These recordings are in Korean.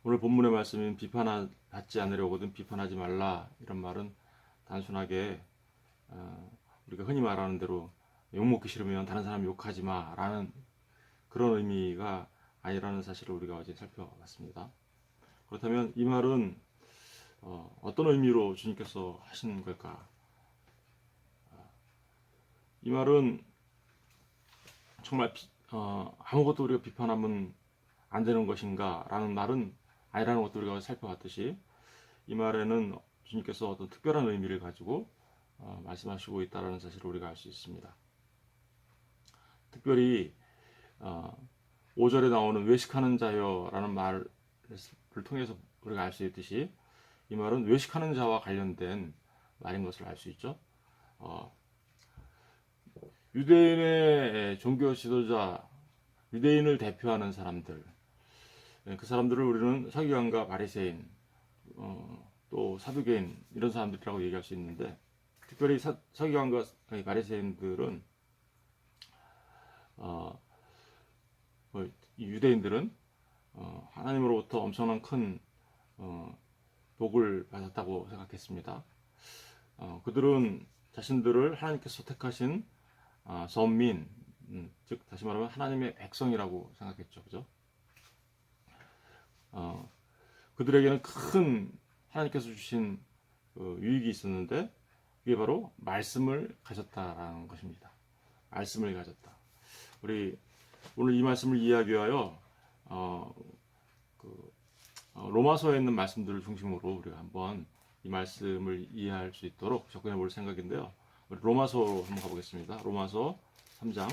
오늘 본문의 말씀인 비판받지 않으려거든 비판하지 말라, 이런 말은 단순하게 우리가 흔히 말하는 대로 욕먹기 싫으면 다른 사람 욕하지 마라는 그런 의미가 아니라는 사실을 우리가 어제 살펴봤습니다. 그렇다면 이 말은 어떤 의미로 주님께서 하시는 걸까? 이 말은 정말 아무것도 우리가 비판하면 안 되는 것인가 라는 말은 아니라는 것도 우리가 살펴봤듯이, 이 말에는 주님께서 어떤 특별한 의미를 가지고 말씀하시고 있다는 사실을 우리가 알 수 있습니다. 특별히 5절에 나오는 외식하는 자여라는 말을 통해서 우리가 알 수 있듯이, 이 말은 외식하는 자와 관련된 말인 것을 알 수 있죠. 유대인의 종교 지도자, 유대인을 대표하는 사람들, 그 사람들을 우리는 서기관과 바리새인, 또 사두개인, 이런 사람들이라고 얘기할 수 있는데, 특별히 서기관과 바리새인들은 이 유대인들은 하나님으로부터 엄청난 큰 복을 받았다고 생각했습니다. 그들은 자신들을 하나님께서 택하신 선민, 즉 다시 말하면 하나님의 백성이라고 생각했죠, 그죠? 그들에게는 큰 하나님께서 주신 유익이 있었는데, 그게 바로 말씀을 가졌다라는 것입니다. 말씀을 가졌다. 우리 오늘 이 말씀을 이해하기 위하여 로마서에 있는 말씀들을 중심으로 우리가 한번 이 말씀을 이해할 수 있도록 접근해 볼 생각인데요. 우리 로마서 한번 가보겠습니다. 로마서 3장,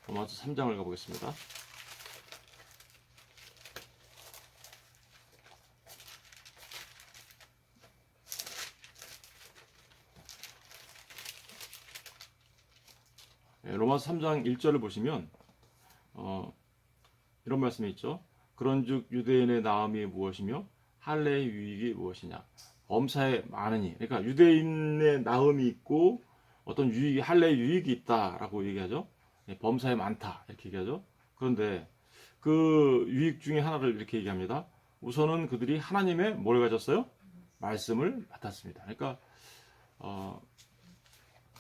로마서 3장을 가보겠습니다. 로마서 3장 1절을 보시면 이런 말씀이 있죠. 그런즉 유대인의 나음이 무엇이며 할례의 유익이 무엇이냐. 범사에 많으니, 그러니까 유대인의 나음이 있고 어떤 유익이, 할례의 유익이 있다라고 얘기하죠. 범사에 많다 이렇게 얘기하죠. 그런데 그 유익 중에 하나를 이렇게 얘기합니다. 우선은 그들이 하나님의 뭘 가졌어요? 말씀을 받았습니다. 그러니까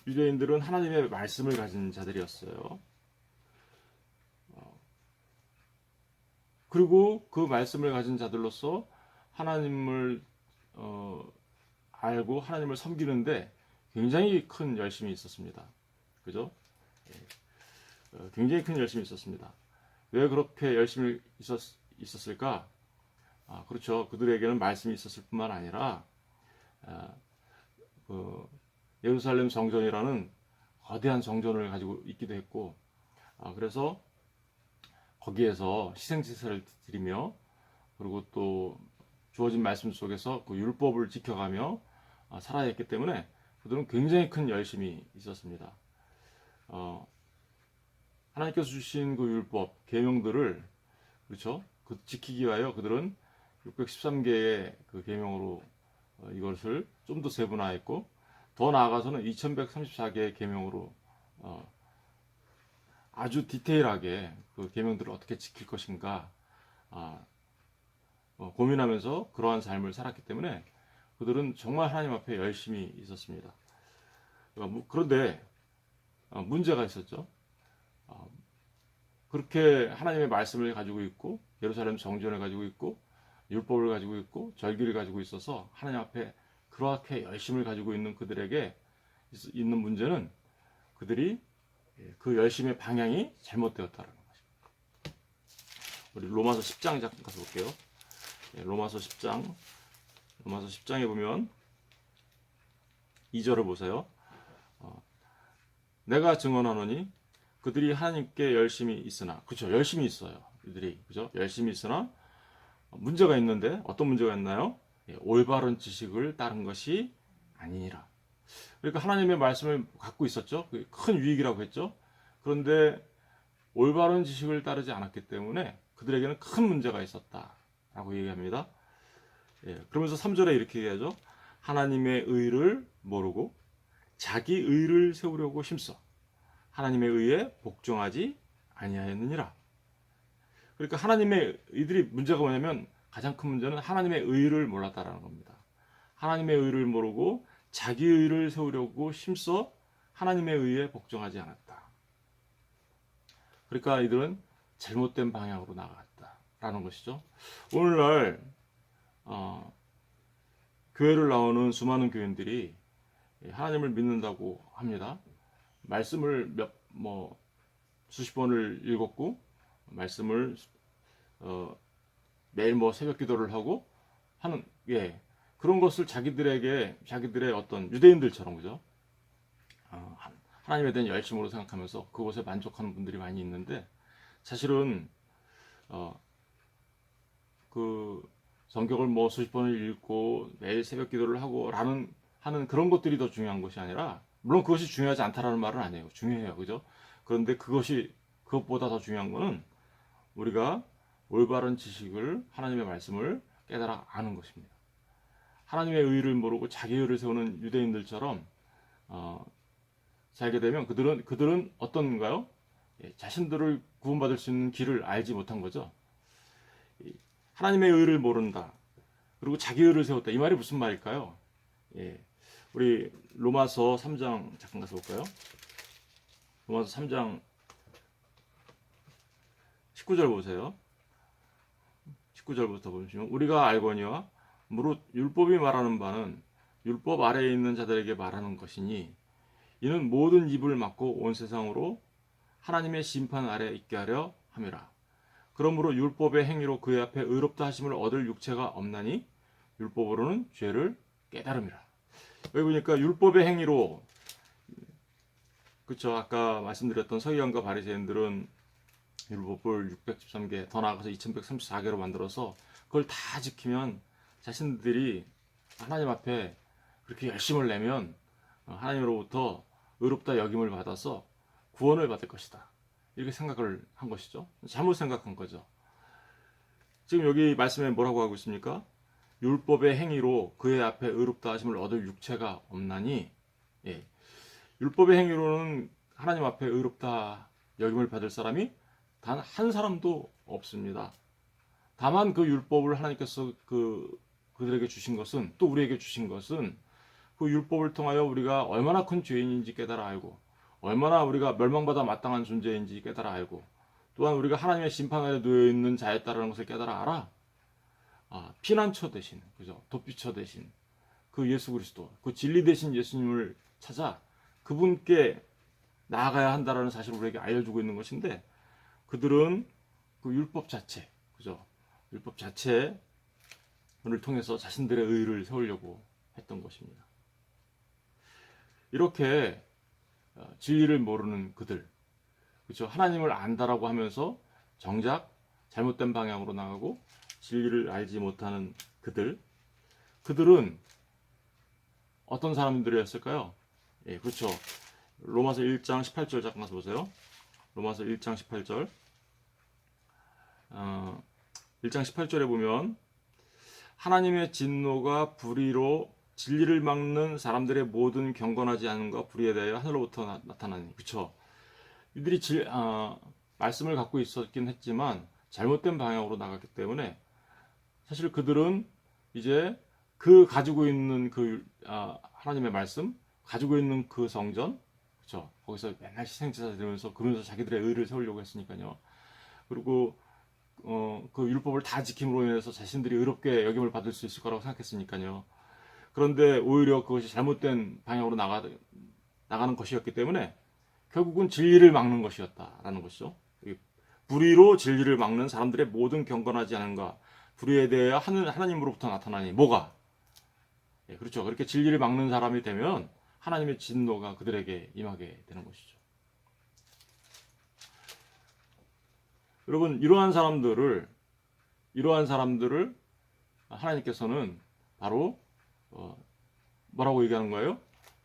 유대인들은 하나님의 말씀을 가진 자들이었어요. 그리고 그 말씀을 가진 자들로서 하나님을 알고 하나님을 섬기는데 굉장히 큰 열심이 있었습니다. 그죠? 굉장히 큰 열심이 있었습니다. 왜 그렇게 열심히 있었을까? 그렇죠. 그들에게는 말씀이 있었을 뿐만 아니라 예루살렘 성전이라는 거대한 성전을 가지고 있기도 했고, 그래서 거기에서 희생제사를 드리며, 그리고 또 주어진 말씀 속에서 그 율법을 지켜가며 살아야 했기 때문에 그들은 굉장히 큰 열심이 있었습니다. 하나님께서 주신 그 율법, 계명들을, 그렇죠? 지키기 위하여 그들은 613개의 그 계명으로 이것을 좀 더 세분화했고, 더 나아가서는 2134개의 계명으로 아주 디테일하게 그 계명들을 어떻게 지킬 것인가 고민하면서 그러한 삶을 살았기 때문에 그들은 정말 하나님 앞에 열심히 있었습니다. 그런데 문제가 있었죠. 그렇게 하나님의 말씀을 가지고 있고 예루살렘 정전을 가지고 있고 율법을 가지고 있고 절기를 가지고 있어서 하나님 앞에 그렇게 열심을 가지고 있는 그들에게 있는 문제는, 그들이 그 열심의 방향이 잘못되었다는 것입니다. 우리 로마서 10장 잠깐 가서 볼게요. 로마서 10장에 보면 2절을 보세요. 내가 증언하노니 그들이 하나님께 열심히 있으나, 그렇죠, 열심히 있어요. 이들이, 그죠, 열심히 있으나 문제가 있는데, 어떤 문제가 있나요? 올바른 지식을 따른 것이 아니니라. 그러니까 하나님의 말씀을 갖고 있었죠. 큰 유익이라고 했죠. 그런데 올바른 지식을 따르지 않았기 때문에 그들에게는 큰 문제가 있었다라고 얘기합니다. 그러면서 3절에 이렇게 얘기하죠. 하나님의 의를 모르고 자기 의를 세우려고 힘써 하나님의 의에 복종하지 아니하였느니라. 그러니까 하나님의 이들이 문제가 뭐냐면 가장 큰 문제는 하나님의 의를 몰랐다라는 겁니다. 하나님의 의를 모르고 자기 의를 세우려고 힘써 하나님의 의에 복종하지 않았다. 그러니까 이들은 잘못된 방향으로 나아갔다라는 것이죠. 오늘날 교회를 나오는 수많은 교인들이 하나님을 믿는다고 합니다. 말씀을 수십 번을 읽었고 말씀을 매일 새벽 기도를 하고 하는 그런 것을 자기들의 어떤 유대인들처럼 그죠? 하나님에 대한 열심으로 생각하면서 그것에 만족하는 분들이 많이 있는데 사실은 그 성경을 수십 번을 읽고 매일 새벽 기도를 하고 하는 그런 것들이 더 중요한 것이 아니라 물론 그것이 중요하지 않다라는 말은 아니에요. 중요해요. 그죠? 그런데 그것보다 더 중요한 거는 우리가 올바른 지식을 하나님의 말씀을 깨달아 아는 것입니다. 하나님의 의를 모르고 자기 의를 세우는 유대인들처럼 살게 되면 그들은 어떤가요? 자신들을 구원받을 수 있는 길을 알지 못한 거죠. 하나님의 의를 모른다. 그리고 자기 의를 세웠다. 이 말이 무슨 말일까요? 우리 로마서 3장 잠깐 가서 볼까요? 로마서 3장 19절 보세요. 19절부터 보시면 우리가 알거니와 무릇 율법이 말하는 바는 율법 아래에 있는 자들에게 말하는 것이니 이는 모든 입을 막고 온 세상으로 하나님의 심판 아래 있게 하려 함이라. 그러므로 율법의 행위로 그의 앞에 의롭다 하심을 얻을 육체가 없나니 율법으로는 죄를 깨달음이라. 여기 보니까 율법의 행위로 그쵸, 아까 말씀드렸던 서기관과 바리새인들은 율법을 613개 더 나아가서 2134개로 만들어서 그걸 다 지키면 자신들이 하나님 앞에 그렇게 열심을 내면 하나님으로부터 의롭다 여김을 받아서 구원을 받을 것이다. 이렇게 생각을 한 것이죠. 잘못 생각한 거죠. 지금 여기 말씀에 뭐라고 하고 있습니까? 율법의 행위로 그의 앞에 의롭다 하심을 얻을 육체가 없나니 율법의 행위로는 하나님 앞에 의롭다 여김을 받을 사람이 단 한 사람도 없습니다. 다만 그 율법을 하나님께서 그들에게 주신 것은 또 우리에게 주신 것은 그 율법을 통하여 우리가 얼마나 큰 죄인인지 깨달아 알고 얼마나 우리가 멸망받아 마땅한 존재인지 깨달아 알고 또한 우리가 하나님의 심판 아래 놓여 있는 자였다라는 것을 깨달아 알아. 피난처 대신 그죠? 도피처 대신 그 예수 그리스도 그 진리 대신 예수님을 찾아 그분께 나아가야 한다라는 사실을 우리에게 알려주고 있는 것인데 그들은 그 율법 자체 그죠? 율법 자체를 통해서 자신들의 의를 세우려고 했던 것입니다. 이렇게 진리를 모르는 그들, 그렇죠? 하나님을 안다라고 하면서 정작 잘못된 방향으로 나가고 진리를 알지 못하는 그들은 어떤 사람들이었을까요? 그렇죠. 로마서 1장 18절 잠깐 가서 보세요. 로마서 1장 18절. 1장 18절에 보면 하나님의 진노가 불의로 진리를 막는 사람들의 모든 경건하지 않음과 불의에 대하여 하늘로부터 나타나니. 그렇죠. 이들이 말씀을 갖고 있었긴 했지만 잘못된 방향으로 나갔기 때문에 사실 그들은 이제 가지고 있는 하나님의 말씀, 가지고 있는 그 성전, 그렇죠. 거기서 맨날 희생제사 드리면서 그러면서 자기들의 의를 세우려고 했으니까요. 그리고 그 율법을 다 지킴으로 인해서 자신들이 의롭게 여김을 받을 수 있을 거라고 생각했으니까요. 그런데 오히려 그것이 잘못된 방향으로 나가는 것이었기 때문에 결국은 진리를 막는 것이었다라는 것이죠. 불의로 진리를 막는 사람들의 모든 경건하지 않은가 불의에 대해 하나님으로부터 나타나니 뭐가? 그렇죠. 그렇게 진리를 막는 사람이 되면 하나님의 진노가 그들에게 임하게 되는 것이죠. 여러분 이러한 사람들을 하나님께서는 바로 뭐라고 얘기하는 거예요?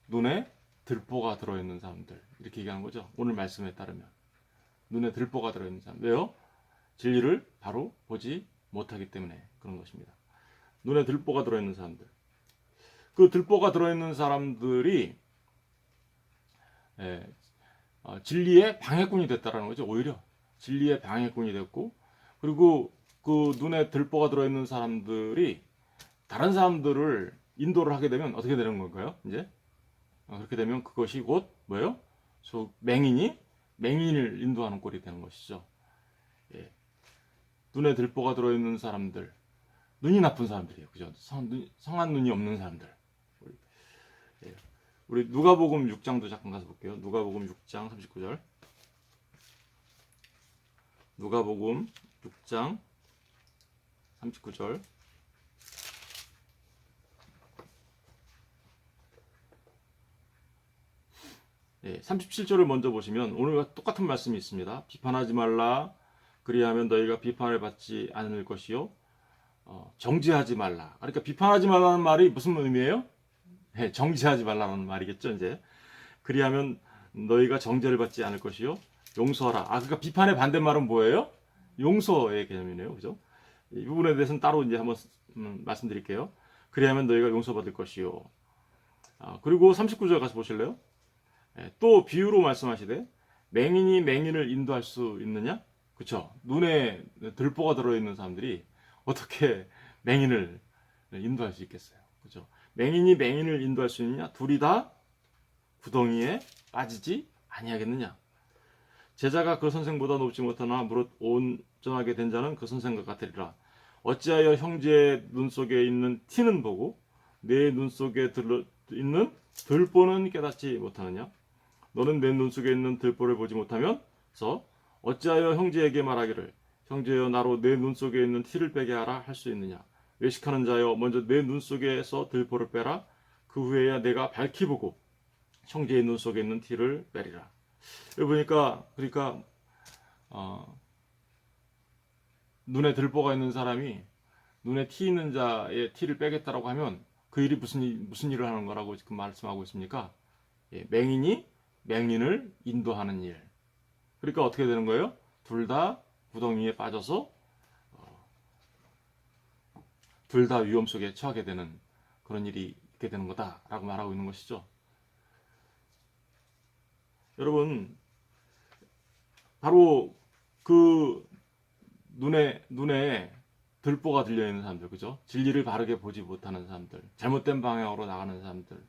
눈에 들보가 들어있는 사람들 이렇게 얘기하는 거죠. 오늘 말씀에 따르면 눈에 들보가 들어있는 사람. 왜요? 진리를 바로 보지 못하기 때문에 그런 것입니다. 눈에 들보가 들어있는 사람들. 그 들보가 들어있는 사람들이 진리의 방해꾼이 됐다라는 거죠. 오히려 진리의 방해꾼이 됐고 그리고 그 눈에 들보가 들어있는 사람들이 다른 사람들을 인도를 하게 되면 어떻게 되는 건가요? 이제 그렇게 되면 그것이 곧 뭐예요? 맹인이 맹인을 인도하는 꼴이 되는 것이죠. 예. 눈에 들보가 들어있는 사람들, 눈이 나쁜 사람들이에요. 그죠? 성한 눈이 없는 사람들. 예. 우리 누가복음 6장도 잠깐 가서 볼게요. 누가복음 6장 39절. 누가복음 6장 39절. 예, 37절을 먼저 보시면 오늘과 똑같은 말씀이 있습니다. 비판하지 말라. 그리하면 너희가 비판을 받지 않을 것이요. 정죄하지 말라. 그러니까 비판하지 말라는 말이 무슨 의미예요? 예, 정죄하지 말라는 말이겠죠, 이제. 그리하면 너희가 정죄를 받지 않을 것이요. 용서하라. 그러니까 비판의 반대말은 뭐예요? 용서의 개념이네요. 그죠? 이 부분에 대해서는 따로 이제 한번 말씀드릴게요. 그리하면 너희가 용서받을 것이요. 그리고 39절 가서 보실래요? 또 비유로 말씀하시되 맹인이 맹인을 인도할 수 있느냐? 그쵸? 눈에 들보가 들어있는 사람들이 어떻게 맹인을 인도할 수 있겠어요? 그죠? 맹인이 맹인을 인도할 수 있느냐? 둘이 다 구덩이에 빠지지 아니하겠느냐? 제자가 그 선생보다 높지 못하나 무릇 온전하게 된 자는 그 선생과 같으리라. 어찌하여 형제의 눈 속에 있는 티는 보고 내 눈 속에 있는 들보는 깨닫지 못하느냐? 너는 내 눈 속에 있는 들보를 보지 못하면서 어찌하여 형제에게 말하기를 형제여 나로 내 눈 속에 있는 티를 빼게 하라 할 수 있느냐? 외식하는 자여 먼저 내 눈 속에서 들보를 빼라. 그 후에야 내가 밝히 보고 형제의 눈 속에 있는 티를 빼리라. 여기 보니까 그러니까 눈에 들보가 있는 사람이 눈에 티 있는 자의 티를 빼겠다라고 하면 그 일이 무슨 일을 하는 거라고 지금 말씀하고 있습니까? 예, 맹인이 맹인을 인도하는 일. 그러니까 어떻게 되는 거예요? 둘 다 구덩이에 빠져서 둘 다 위험 속에 처하게 되는 그런 일이 있게 되는 거다라고 말하고 있는 것이죠. 여러분, 바로 그 눈에 들보가 들려 있는 사람들, 그죠? 진리를 바르게 보지 못하는 사람들, 잘못된 방향으로 나가는 사람들,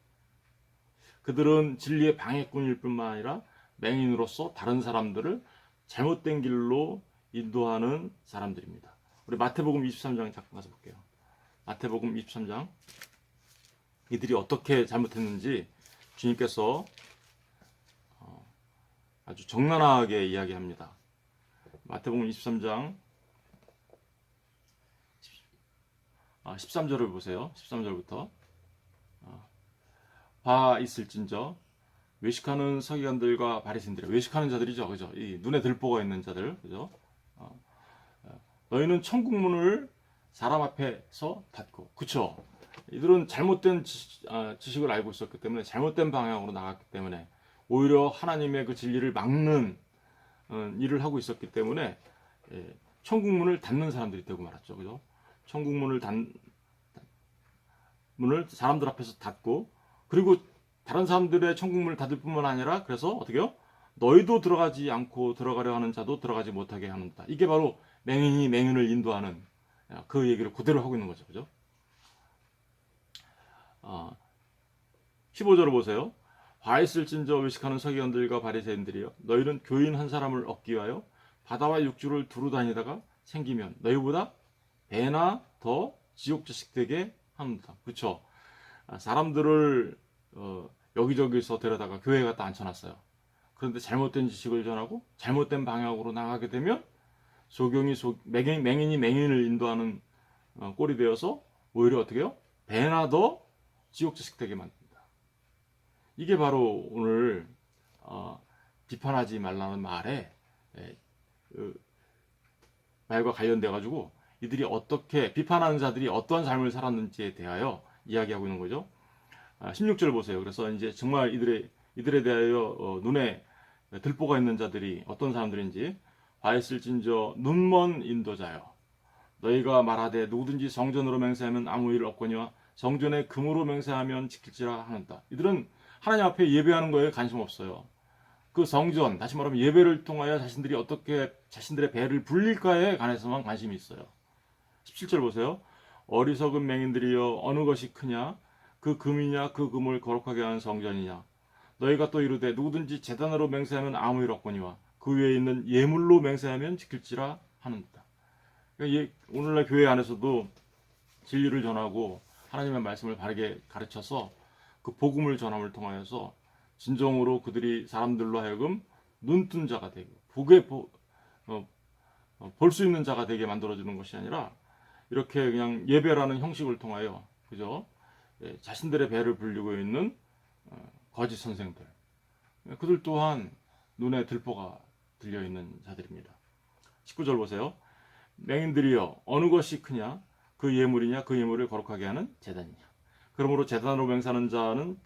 그들은 진리의 방해꾼일 뿐만 아니라 맹인으로서 다른 사람들을 잘못된 길로 인도하는 사람들입니다. 우리 마태복음 23장 잠깐 가서 볼게요. 마태복음 23장. 이들이 어떻게 잘못했는지 주님께서 아주 적나라하게 이야기합니다. 마태복음 23장 13절을 보세요. 13절부터. 봐 있을진저 외식하는 서기관들과 바리새인들, 외식하는 자들이죠, 그죠? 이 눈에 들보가 있는 자들, 그죠? 너희는 천국 문을 사람 앞에서 닫고, 그쵸? 이들은 잘못된 지식을 알고 있었기 때문에 잘못된 방향으로 나갔기 때문에 오히려 하나님의 그 진리를 막는 일을 하고 있었기 때문에 천국 문을 닫는 사람들이 되고 말았죠, 그죠? 천국 문을 사람들 앞에서 닫고, 그리고 다른 사람들의 천국 문을 닫을 뿐만 아니라 그래서 어떻게요? 너희도 들어가지 않고 들어가려 하는 자도 들어가지 못하게 하는다. 이게 바로 맹인이 맹인을 인도하는 그 얘기를 그대로 하고 있는 거죠, 그죠? 15절을 보세요. 화 있을진저 외식하는 서기관들과 바리새인들이여 너희는 교인 한 사람을 얻기 위하여 바다와 육지를 두루 다니다가 생기면 너희보다 배나 더 지옥 자식 되게 합니다. 그렇죠? 사람들을 여기저기서 데려다가 교회에 갖다 앉혀놨어요. 그런데 잘못된 지식을 전하고 잘못된 방향으로 나가게 되면 맹인이 맹인을 인도하는 꼴이 되어서 오히려 어떻게 해요? 배나 더 지옥 자식 되게 만듭니다. 이게 바로 오늘 비판하지 말라는 말에 말과 관련돼 가지고 이들이 어떻게 비판하는 자들이 어떠한 삶을 살았는지에 대하여 이야기하고 있는 거죠. 16절 보세요. 그래서 이제 정말 이들에 대하여 눈에 들보가 있는 자들이 어떤 사람들인지 화 있을진저 눈먼 인도자여 너희가 말하되 누구든지 성전으로 맹세하면 아무 일 없거니와 성전에 금으로 맹세하면 지킬지라 하는다. 이들은 하나님 앞에 예배하는 거에 관심 없어요. 그 성전, 다시 말하면 예배를 통하여 자신들이 어떻게 자신들의 배를 불릴까에 관해서만 관심이 있어요. 17절 보세요. 어리석은 맹인들이여 어느 것이 크냐? 그 금이냐 그 금을 거룩하게 하는 성전이냐? 너희가 또 이르되 누구든지 제단으로 맹세하면 아무 일 없거니와 그 위에 있는 예물로 맹세하면 지킬지라 하는다. 그러니까 오늘날 교회 안에서도 진리를 전하고 하나님의 말씀을 바르게 가르쳐서 그 복음을 전함을 통하여서 진정으로 그들이 사람들로 하여금 눈뜬 자가 되고 볼 수 있는 자가 되게 만들어주는 것이 아니라 이렇게 그냥 예배라는 형식을 통하여 그죠? 자신들의 배를 불리고 있는 거짓 선생들, 그들 또한 눈에 들보가 들려 있는 자들입니다. 19절 보세요. 맹인들이여 어느 것이 크냐? 그 예물이냐 그 예물을 거룩하게 하는 제단이냐? 그러므로 제단으로 맹세하는 자는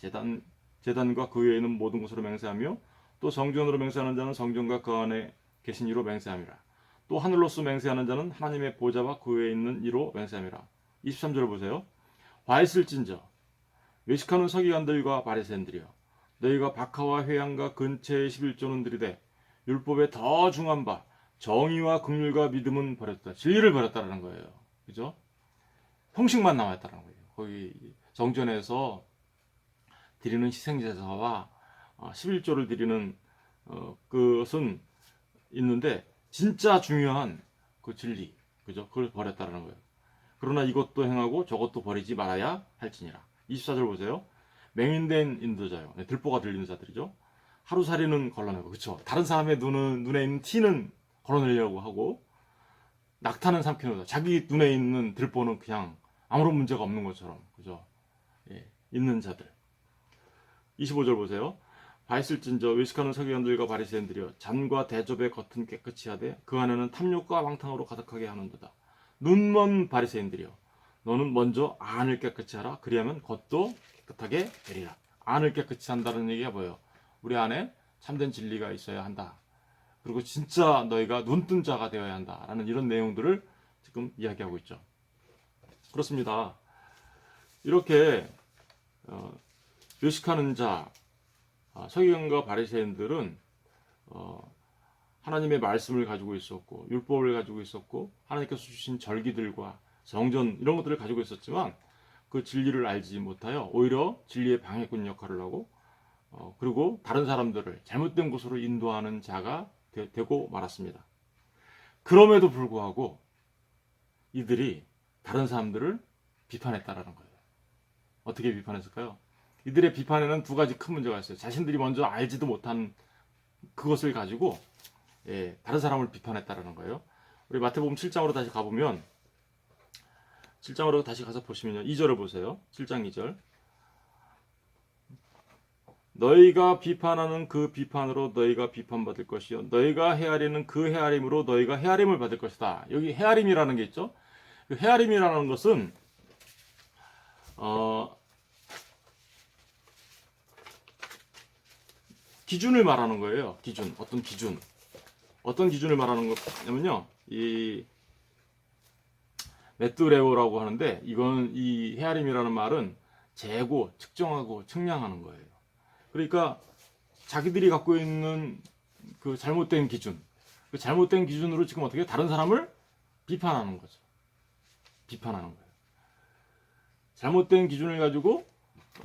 제단과 그 위에 있는 모든 것으로 맹세하며 또 성전으로 맹세하는 자는 성전과 그 안에 계신 이로 맹세함이라. 또 하늘로서 맹세하는 자는 하나님의 보좌와 그 위에 있는 이로 맹세함이라. 23절을 보세요. 화 있을진저 외식하는 서기관들과 바리새인들이여 너희가 박하와 회양과 근처의 11조는 들이되 율법에 더 중한 바 정의와 긍휼과 믿음은 버렸다. 진리를 버렸다라는 거예요. 그죠? 형식만 남았다는 거예요. 거기 성전에서 드리는 희생제사와 11조를 드리는 그것은 있는데 진짜 중요한 그 진리, 그죠? 그걸 버렸다는 거예요. 그러나 이것도 행하고 저것도 버리지 말아야 할지니라. 24절 보세요. 맹인된 인도자요. 들보가 들리는 자들이죠. 하루살이는 걸러내고, 그렇죠? 다른 사람의 눈에 있는 티는 걸어내려고 하고 낙타는 삼키는 자. 자기 눈에 있는 들보는 그냥 아무런 문제가 없는 것처럼, 그죠? 있는 자들. 25절 보세요. 바 있을진저 외식하는 서기관들과 바리새인들이여 잔과 대접의 겉은 깨끗이 하되 그 안에는 탐욕과 방탕으로 가득하게 하는도다. 눈먼 바리새인들이여 너는 먼저 안을 깨끗이 하라. 그리하면 겉도 깨끗하게 되리라. 안을 깨끗이 한다는 얘기가 뭐예요? 우리 안에 참된 진리가 있어야 한다. 그리고 진짜 너희가 눈뜬 자가 되어야 한다라는 이런 내용들을 지금 이야기하고 있죠. 그렇습니다. 이렇게 외식하는 자, 서기관과 바리새인들은 하나님의 말씀을 가지고 있었고 율법을 가지고 있었고 하나님께서 주신 절기들과 성전 이런 것들을 가지고 있었지만 그 진리를 알지 못하여 오히려 진리의 방해꾼 역할을 하고 그리고 다른 사람들을 잘못된 곳으로 인도하는 자가 되고 말았습니다. 그럼에도 불구하고 이들이 다른 사람들을 비판했다라는 거예요. 어떻게 비판했을까요? 이들의 비판에는 두 가지 큰 문제가 있어요. 자신들이 먼저 알지도 못한 그것을 가지고 다른 사람을 비판했다라는 거예요. 우리 마태복음 7장으로 다시 가보면 7장으로 다시 가서 보시면요. 2절을 보세요. 7장 2절. 너희가 비판하는 그 비판으로 너희가 비판받을 것이요 너희가 헤아리는 그 헤아림으로 너희가 헤아림을 받을 것이다. 여기 헤아림이라는 게 있죠. 그 헤아림이라는 것은 기준을 말하는 거예요. 기준. 어떤 기준을 말하는 거냐면요. 이 메뚜레오라고 하는데 이건 이 헤아림이라는 말은 재고, 측정하고 측량하는 거예요. 그러니까 자기들이 갖고 있는 그 잘못된 기준, 그 잘못된 기준으로 지금 어떻게 다른 사람을 비판하는 거죠. 비판하는 거예요. 잘못된 기준을 가지고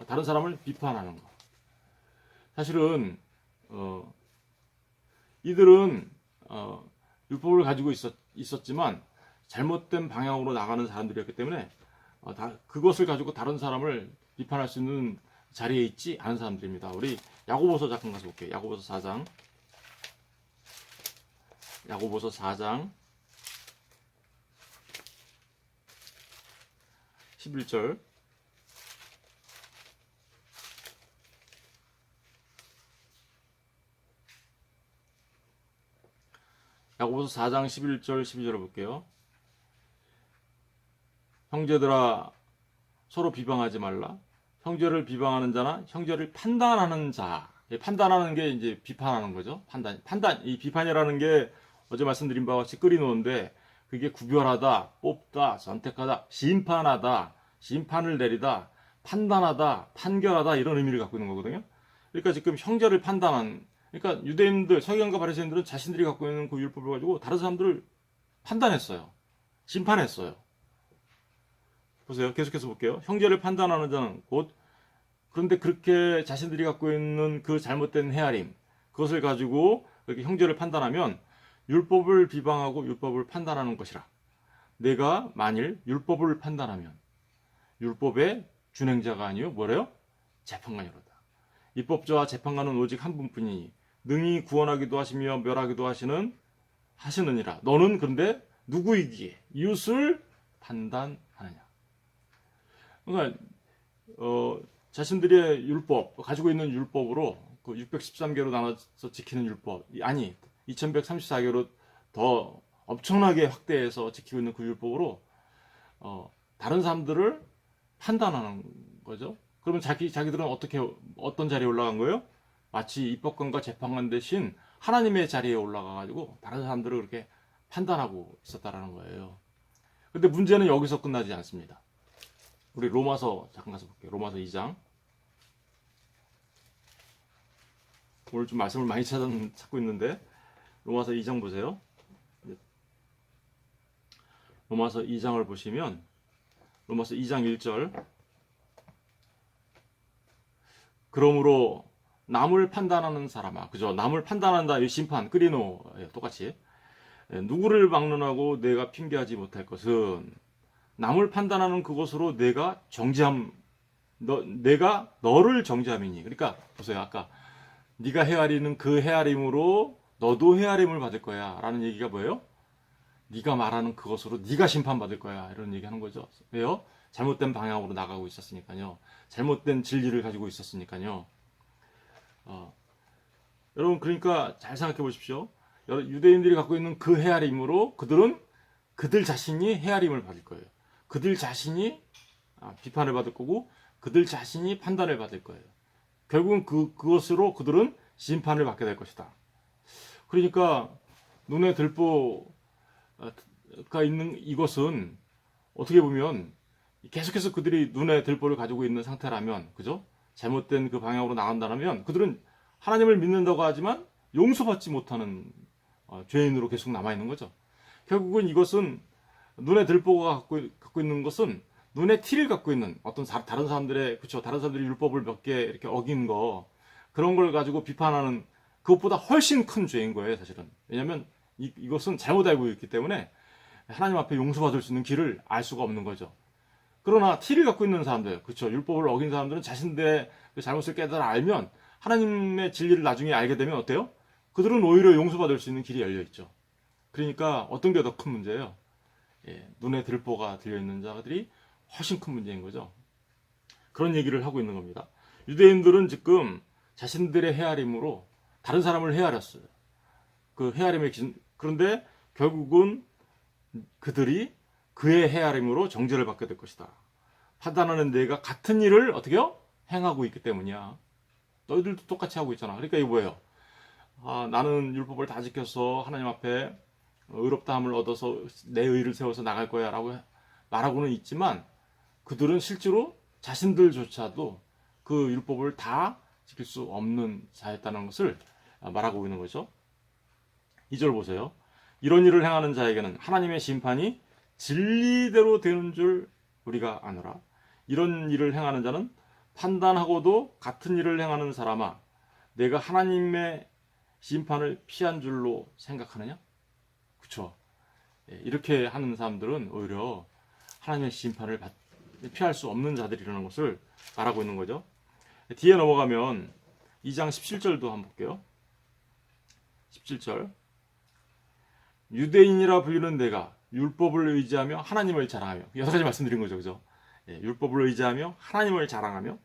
다른 사람을 비판하는 거. 사실은 이들은 율법을 가지고 있었지만 잘못된 방향으로 나가는 사람들이었기 때문에 그것을 가지고 다른 사람을 비판할 수 있는 자리에 있지 않은 사람들입니다. 우리 야고보서 잠깐 가서 볼게요. 야고보서 4장 11절. 야고보서 4장 11절 12절을 볼게요. 형제들아 서로 비방하지 말라. 형제를 비방하는 자나 형제를 판단하는 자. 판단하는 게 이제 비판하는 거죠. 이 비판이라는 게 어제 말씀드린 바와 같이 끓이놓은데 그게 구별하다, 뽑다, 선택하다, 심판하다, 심판을 내리다, 판단하다, 판결하다 이런 의미를 갖고 있는 거거든요. 그러니까 지금 형제를 판단한, 그러니까 유대인들, 서기관과 바리새인들은 자신들이 갖고 있는 그 율법을 가지고 다른 사람들을 판단했어요. 심판했어요. 보세요. 계속해서 볼게요. 형제를 판단하는 자는 곧, 그런데 그렇게 자신들이 갖고 있는 그 잘못된 헤아림, 그것을 가지고 그렇게 형제를 판단하면 율법을 비방하고 율법을 판단하는 것이라. 내가 만일 율법을 판단하면 율법의 준행자가 아니요 뭐래요? 재판관이로다. 입법자와 재판관은 오직 한 분뿐이니 능히 구원하기도 하시며 멸하기도 하시느니라. 너는 그런데 누구이기에 이웃을 판단하느냐. 그러니까 자신들의 율법, 가지고 있는 율법으로 그 613개로 나눠서 지키는 율법, 아니 2134개로 더 엄청나게 확대해서 지키고 있는 그 율법으로 다른 사람들을 판단하는 거죠. 그러면 자기들은 어떤 자리에 올라간 거예요? 마치 입법관과 재판관 대신 하나님의 자리에 올라가가지고 다른 사람들을 그렇게 판단하고 있었다라는 거예요. 근데 문제는 여기서 끝나지 않습니다. 우리 로마서 잠깐 가서 볼게요. 로마서 2장. 오늘 좀 말씀을 많이 찾고 있는데 로마서 2장 보세요. 로마서 2장을 보시면 로마서 2장 1절. 그러므로 남을 판단하는 사람아, 그죠? 남을 판단한다. 이 심판, 끄리노, 똑같이. 누구를 막론하고 내가 핑계하지 못할 것은 남을 판단하는 그것으로 내가 너를 정죄함이니. 그러니까 보세요. 아까 네가 헤아리는 그 헤아림으로 너도 헤아림을 받을 거야 라는 얘기가 뭐예요? 네가 말하는 그것으로 네가 심판받을 거야 이런 얘기하는 거죠. 왜요? 잘못된 방향으로 나가고 있었으니까요. 잘못된 진리를 가지고 있었으니까요. 여러분, 그러니까 잘 생각해 보십시오. 유대인들이 갖고 있는 그 헤아림으로 그들 자신이 헤아림을 받을 거예요. 그들 자신이 비판을 받을 거고 그들 자신이 판단을 받을 거예요. 결국은 그것으로 그들은 심판을 받게 될 것이다. 그러니까 눈에 들보가 있는 이것은 어떻게 보면 계속해서 그들이 눈에 들보를 가지고 있는 상태라면, 그죠? 잘못된 그 방향으로 나간다면 그들은 하나님을 믿는다고 하지만 용서받지 못하는 죄인으로 계속 남아있는 거죠. 결국은 이것은 눈에 들보가 갖고 있는 것은 눈에 티를 갖고 있는 어떤 다른 사람들의, 그렇죠? 다른 사람들이 율법을 몇 개 이렇게 어긴 거, 그런 걸 가지고 비판하는 그것보다 훨씬 큰 죄인 거예요, 사실은. 왜냐하면 이것은 잘못 알고 있기 때문에 하나님 앞에 용서받을 수 있는 길을 알 수가 없는 거죠. 그러나 티를 갖고 있는 사람들, 그렇죠? 율법을 어긴 사람들은 자신들의 그 잘못을 깨달아 알면 하나님의 진리를 나중에 알게 되면 어때요? 그들은 오히려 용서받을 수 있는 길이 열려 있죠. 그러니까 어떤 게 더 큰 문제예요? 눈에 들보가 들려있는 자들이 훨씬 큰 문제인 거죠. 그런 얘기를 하고 있는 겁니다. 유대인들은 지금 자신들의 헤아림으로 다른 사람을 헤아렸어요. 그 헤아림의 그런데 결국은 그들이 그의 헤아림으로 정죄를 받게 될 것이다. 판단하는 내가 같은 일을 어떻게요? 행하고 있기 때문이야. 너희들도 똑같이 하고 있잖아. 그러니까 이게 뭐예요? 나는 율법을 다 지켜서 하나님 앞에 의롭다함을 얻어서 내 의를 세워서 나갈 거야 라고 말하고는 있지만 그들은 실제로 자신들조차도 그 율법을 다 지킬 수 없는 자였다는 것을 말하고 있는 거죠. 2절 보세요. 이런 일을 행하는 자에게는 하나님의 심판이 진리대로 되는 줄 우리가 아노라. 이런 일을 행하는 자는 판단하고도 같은 일을 행하는 사람아, 내가 하나님의 심판을 피한 줄로 생각하느냐? 그렇죠. 이렇게 하는 사람들은 오히려 하나님의 심판을 피할 수 없는 자들이라는 것을 말하고 있는 거죠. 뒤에 넘어가면 2장 17절도 한번 볼게요. 17절. 유대인이라 불리는 내가 율법을 의지하며 하나님을 자랑하며, 6가지 말씀드린 거죠. 그죠? 율법을 의지하며 하나님을 자랑하며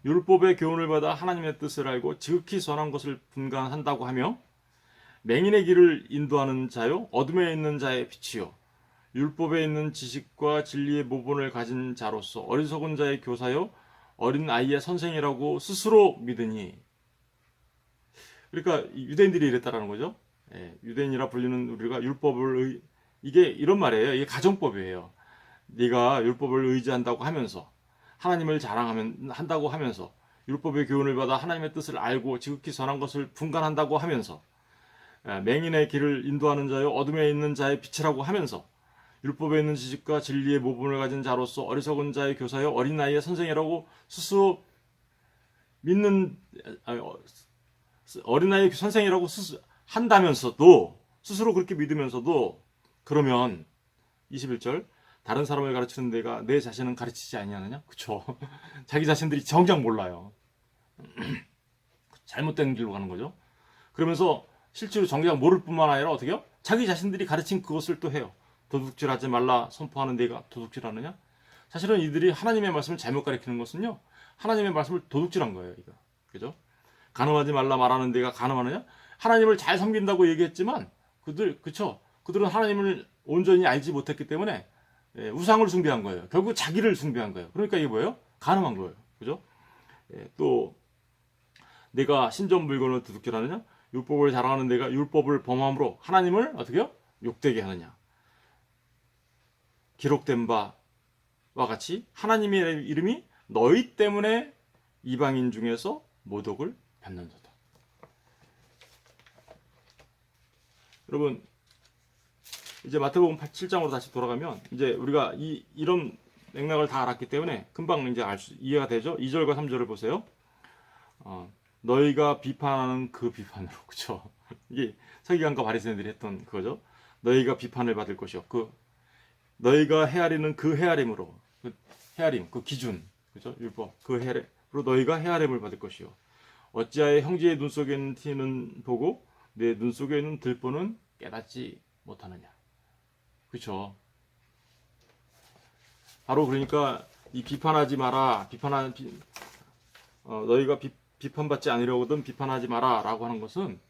율법의 교훈을 받아 하나님의 뜻을 알고 지극히 선한 것을 분간한다고 하며 맹인의 길을 인도하는 자요 어둠에 있는 자의 빛이요 율법에 있는 지식과 진리의 모본을 가진 자로서 어리석은 자의 교사요 어린 아이의 선생이라고 스스로 믿으니. 그러니까 유대인들이 이랬다라는 거죠. 유대인이라 불리는 우리가 율법을 이게 이런 말이에요. 이게 가정법이에요. 네가 율법을 의지한다고 하면서 하나님을 한다고 하면서 율법의 교훈을 받아 하나님의 뜻을 알고 지극히 선한 것을 분간한다고 하면서 맹인의 길을 인도하는 자요 어둠에 있는 자의 빛이라고 하면서 율법에 있는 지식과 진리의 모범을 가진 자로서 어리석은 자의 교사요 어린 나이의 선생이라고 스스로 믿는 어린아이 선생이라고 한다면서도 스스로 그렇게 믿으면서도 그러면 21절 다른 사람을 가르치는 내가 내 자신은 가르치지 아니하느냐? 그쵸? 자기 자신들이 정작 몰라요. 잘못된 길로 가는 거죠. 그러면서 실제로 정작 모를 뿐만 아니라 어떻게요? 자기 자신들이 가르친 그것을 또 해요. 도둑질하지 말라 선포하는 내가 도둑질하느냐? 사실은 이들이 하나님의 말씀을 잘못 가르치는 것은요. 하나님의 말씀을 도둑질한 거예요. 이거. 그죠? 간음하지 말라 말하는 데가 간음하느냐? 하나님을 잘 섬긴다고 얘기했지만 그들은 하나님을 온전히 알지 못했기 때문에 우상을 숭배한 거예요. 결국 자기를 숭배한 거예요. 그러니까 이게 뭐예요? 간음한 거예요. 그죠? 또 내가 신전 물건을 도둑질하느냐? 율법을 자랑하는 내가 율법을 범함으로 하나님을 어떻게요? 욕되게 하느냐? 기록된 바와 같이 하나님의 이름이 너희 때문에 이방인 중에서 모독을 받는도다. 여러분 이제 마태복음 7장으로 다시 돌아가면 이제 우리가 이런 맥락을 다 알았기 때문에 금방 이제 이해가 되죠. 2절과 3절을 보세요. 너희가 비판하는 그 비판으로 그죠? 이게 서기관과 바리새인들이 했던 그거죠. 너희가 비판을 받을 것이요. 너희가 헤아리는 그 헤아림으로 헤아림 그 기준 그죠? 율법 그 헤아림으로 너희가 헤아림을 받을 것이요. 어찌하여 형제의 눈 속에 있는 티는 보고 내 눈 속에 있는 들보는 깨닫지 못하느냐. 그렇죠. 바로 그러니까 이 비판하지 마라. 너희가 비판받지 않으려거든 비판하지 마라라고 하는 것은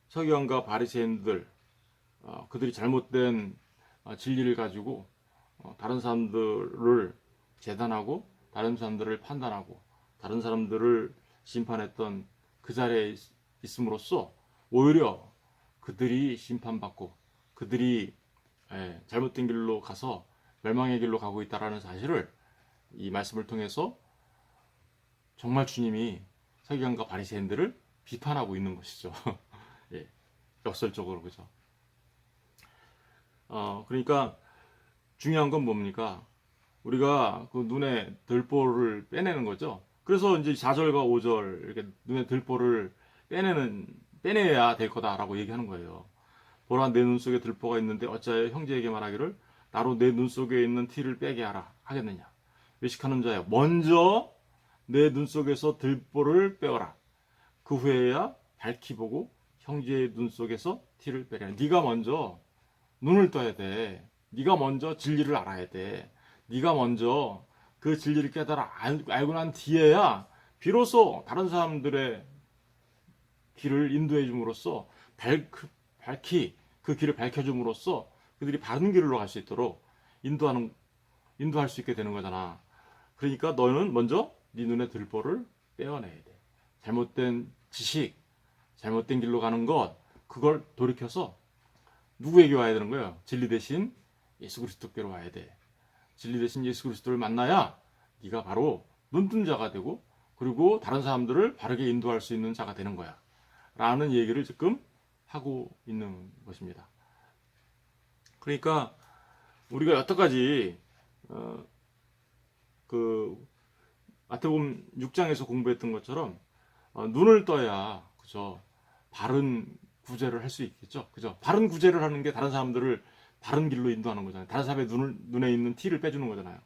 서기관과 바리새인들 그들이 잘못된 진리를 가지고 다른 사람들을 재단하고 다른 사람들을 판단하고 다른 사람들을 심판했던 그 자리에 있음으로써 오히려 그들이 심판받고 그들이 잘못된 길로 가서 멸망의 길로 가고 있다라는 사실을 이 말씀을 통해서 정말 주님이 서기관과 바리새인들을 비판하고 있는 것이죠. 예, 역설적으로 그죠. 그러니까 중요한 건 뭡니까? 우리가 그 눈에 들보를 빼내는 거죠. 그래서 이제 4절과 5절 이렇게 눈에 들보를 빼내야 될 거다라고 얘기하는 거예요. 보라 내 눈 속에 들보가 있는데 어찌하여 형제에게 말하기를 나로 내 눈 속에 있는 티를 빼게 하라 하겠느냐. 외식하는 자여 먼저 내 눈 속에서 들보를 빼어라. 그 후에야 밝히 보고 형제의 눈 속에서 티를 빼라. 네가 먼저 눈을 떠야 돼. 네가 먼저 진리를 알아야 돼. 네가 먼저 그 진리를 깨달아 알고 난 뒤에야 비로소 다른 사람들의 길을 인도해 줌으로써 밝히 그 길을 밝혀줌으로써 그들이 바른 길로 갈 수 있도록 인도할 수 있게 되는 거잖아. 그러니까 너는 먼저 네 눈에 들보를 빼어내야 돼. 잘못된 지식, 잘못된 길로 가는 것 그걸 돌이켜서 누구에게 와야 되는 거예요? 진리 대신 예수 그리스도께로 와야 돼. 진리 대신 예수 그리스도를 만나야 네가 바로 눈뜬 자가 되고 그리고 다른 사람들을 바르게 인도할 수 있는 자가 되는 거야. 라는 얘기를 지금 하고 있는 것입니다. 그러니까 우리가 여태까지 그 마태복음 6장에서 공부했던 것처럼 눈을 떠야 그죠? 바른 구제를 할 수 있겠죠. 그죠? 바른 구제를 하는 게 다른 사람들을 바른 길로 인도하는 거잖아요. 다른 사람의 눈에 있는 티를 빼주는 거잖아요.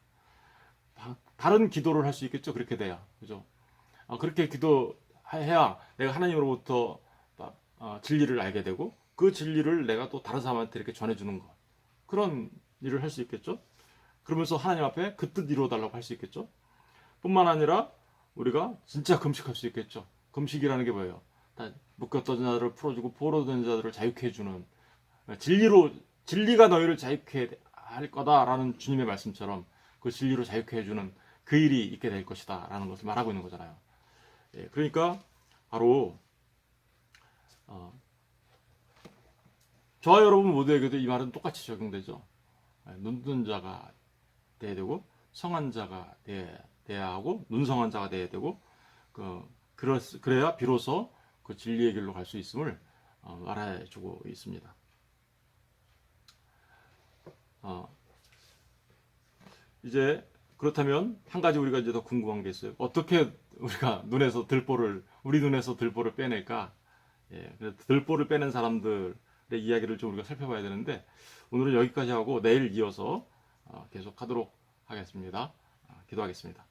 바른 기도를 할 수 있겠죠. 그렇게 돼야. 그죠? 그렇게 기도해야 내가 하나님으로부터 진리를 알게 되고 그 진리를 내가 또 다른 사람한테 이렇게 전해주는 것. 그런 일을 할 수 있겠죠. 그러면서 하나님 앞에 그 뜻 이루어달라고 할 수 있겠죠. 뿐만 아니라 우리가 진짜 금식할 수 있겠죠. 금식이라는 게 뭐예요? 묶였던 자들을 풀어주고 포로된 자들을 자유케 해주는 진리가 너희를 자유케 할 거다라는 주님의 말씀처럼 그 진리로 자유케 해주는 그 일이 있게 될 것이다라는 것을 말하고 있는 거잖아요. 그러니까 바로 저와 여러분 모두에게도 이 말은 똑같이 적용되죠. 눈뜬 자가 돼야 되고 성한 자가 돼야 돼야 하고 눈성한 자가 돼야 되고 그래야 비로소 그 진리의 길로 갈 수 있음을 말해주고 있습니다. 이제 그렇다면 한 가지 우리가 이제 더 궁금한 게 있어요. 어떻게 우리가 우리 눈에서 들보를 빼낼까? 예, 그래서 들보를 빼는 사람들의 이야기를 좀 우리가 살펴봐야 되는데 오늘은 여기까지 하고 내일 이어서 계속하도록 하겠습니다. 기도하겠습니다.